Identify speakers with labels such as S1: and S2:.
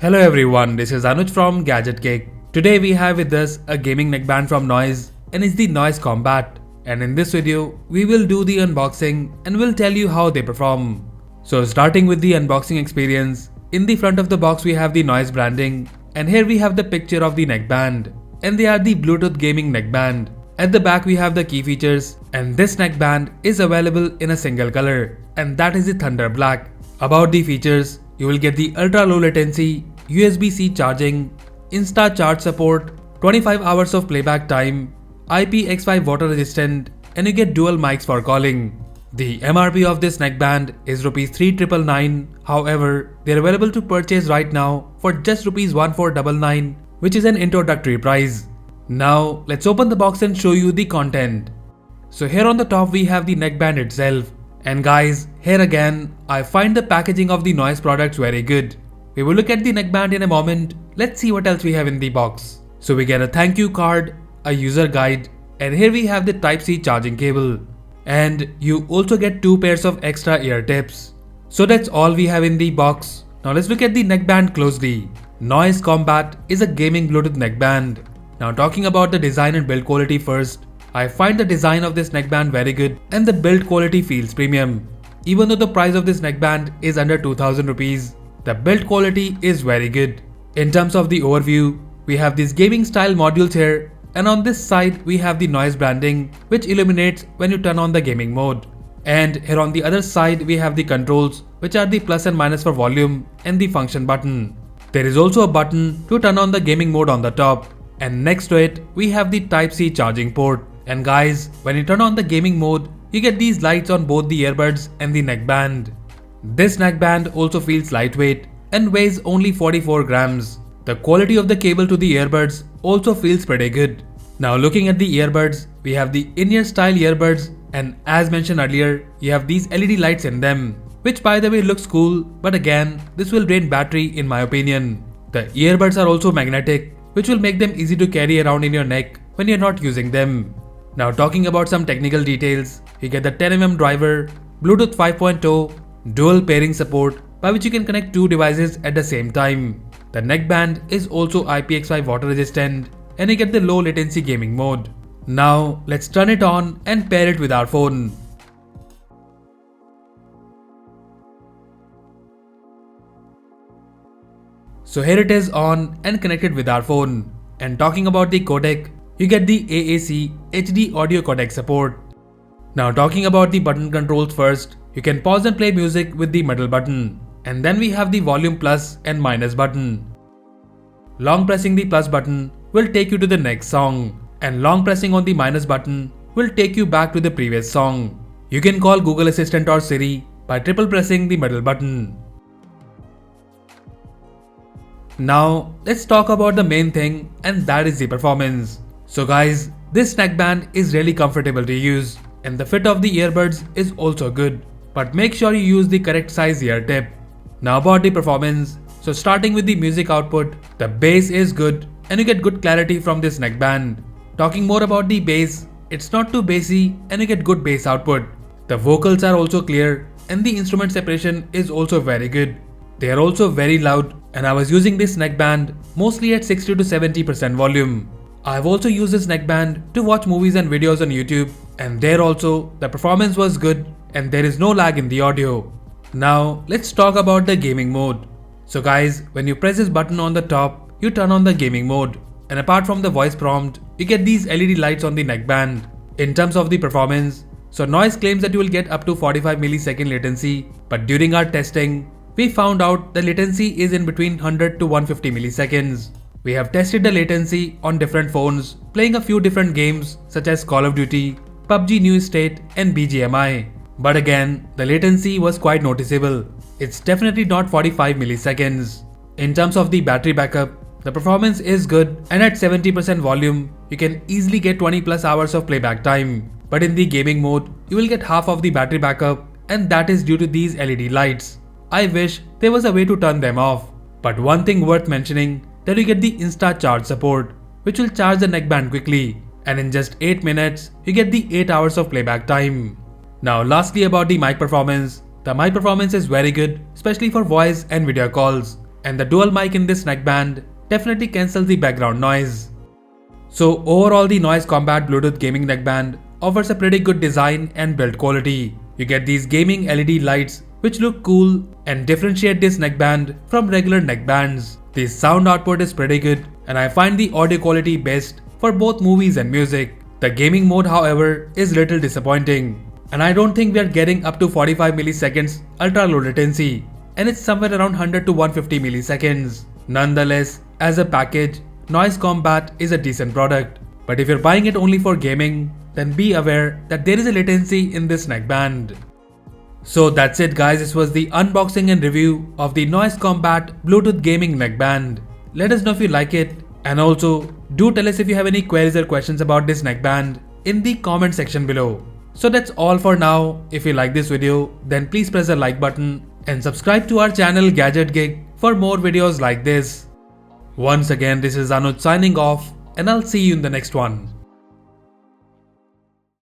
S1: Hello everyone, this is Anuj from Gadget. Today we have with us a gaming neckband from Noise and it's the Noise Combat. And in this video, we will do the unboxing and will tell you how they perform. So starting with the unboxing experience, in the front of the box we have the Noise branding and here we have the picture of the neckband. And they are the Bluetooth Gaming Neckband. At the back we have the key features and this neckband is available in a single color and that is the Thunder Black. About the features, you will get the ultra low latency, USB-C charging, Instacharge support, 25 hours of playback time, IPX5 water resistant and you get dual mics for calling. The MRP of this neckband is Rs 3,999, however, they are available to purchase right now for just Rs 1,499, which is an introductory price. Now let's open the box and show you the content. So here on the top we have the neckband itself. And guys, here again, I find the packaging of the Noise products very good. We will look at the neckband in a moment. Let's see what else we have in the box. So we get a thank you card, a user guide, and here we have the Type-C charging cable. And you also get 2 pairs of extra ear tips. So that's all we have in the box. Now let's look at the neckband closely. Noise Combat is a gaming Bluetooth neckband. Now talking about the design and build quality first. I find the design of this neckband very good and the build quality feels premium. Even though the price of this neckband is under 2000 rupees, the build quality is very good. In terms of the overview, we have these gaming style modules here and on this side we have the Noise branding which illuminates when you turn on the gaming mode. And here on the other side we have the controls which are the plus and minus for volume and the function button. There is also a button to turn on the gaming mode on the top and next to it we have the Type-C charging port. And guys, when you turn on the gaming mode, you get these lights on both the earbuds and the neckband. This neckband also feels lightweight and weighs only 44 grams. The quality of the cable to the earbuds also feels pretty good. Now looking at the earbuds, we have the in-ear style earbuds and as mentioned earlier, you have these LED lights in them, which by the way looks cool, but again, this will drain battery in my opinion. The earbuds are also magnetic, which will make them easy to carry around in your neck when you're not using them. Now talking about some technical details, you get the 10mm driver, Bluetooth 5.0, dual pairing support by which you can connect 2 devices at the same time. The neckband is also IPX5 water resistant and you get the low latency gaming mode. Now let's turn it on and pair it with our phone. So here it is on and connected with our phone. And talking about the codec, you get the AAC HD audio codec support. Now talking about the button controls first, you can pause and play music with the middle button. And then we have the volume plus and minus button. Long pressing the plus button will take you to the next song. And long pressing on the minus button will take you back to the previous song. You can call Google Assistant or Siri by triple pressing the middle button. Now let's talk about the main thing and that is the performance. So guys, this neckband is really comfortable to use and the fit of the earbuds is also good, but make sure you use the correct size ear tip. Now about the performance, so starting with the music output, the bass is good and you get good clarity from this neckband. Talking more about the bass, it's not too bassy and you get good bass output. The vocals are also clear and the instrument separation is also very good. They are also very loud and I was using this neckband mostly at 60 to 70% volume. I've also used this neckband to watch movies and videos on YouTube and there also the performance was good and there is no lag in the audio. Now let's talk about the gaming mode. So guys, when you press this button on the top, you turn on the gaming mode and apart from the voice prompt, you get these LED lights on the neckband. In terms of the performance, so Noise claims that you will get up to 45 millisecond latency, but during our testing, we found out the latency is in between 100 to 150 milliseconds. We have tested the latency on different phones, playing a few different games such as Call of Duty, PUBG New State and BGMI. But again, the latency was quite noticeable. It's definitely not 45 milliseconds. In terms of the battery backup, the performance is good and at 70% volume, you can easily get 20 plus hours of playback time. But in the gaming mode, you will get half of the battery backup and that is due to these LED lights. I wish there was a way to turn them off. But one thing worth mentioning, that you get the Instacharge support, which will charge the neckband quickly and in just 8 minutes, you get the 8 hours of playback time. Now lastly about the mic performance, the mic performance is very good, especially for voice and video calls. and the dual mic in this neckband definitely cancels the background noise. So overall, the noise combat Bluetooth gaming neckband offers a pretty good design and build quality. You get these gaming LED lights which look cool and differentiate this neckband from regular neckbands. The sound output is pretty good and I find the audio quality best for both movies and music. The gaming mode, however, is little disappointing and I don't think we are getting up to 45 milliseconds ultra low latency, and it's somewhere around 100 to 150 milliseconds. Nonetheless, as a package, Noise Combat is a decent product, but if you're buying it only for gaming, then be aware that there is a latency in this neckband. So that's it guys, this was the unboxing and review of the Noise Combat Bluetooth Gaming Neckband. Let us know if you like it, and also do tell us if you have any queries or questions about this neckband in the comment section below. So that's all for now. If you like this video, then please press the like button and subscribe to our channel Gadget Gig for more videos like this. Once again, this is Anuj signing off, and I'll see you in the next one.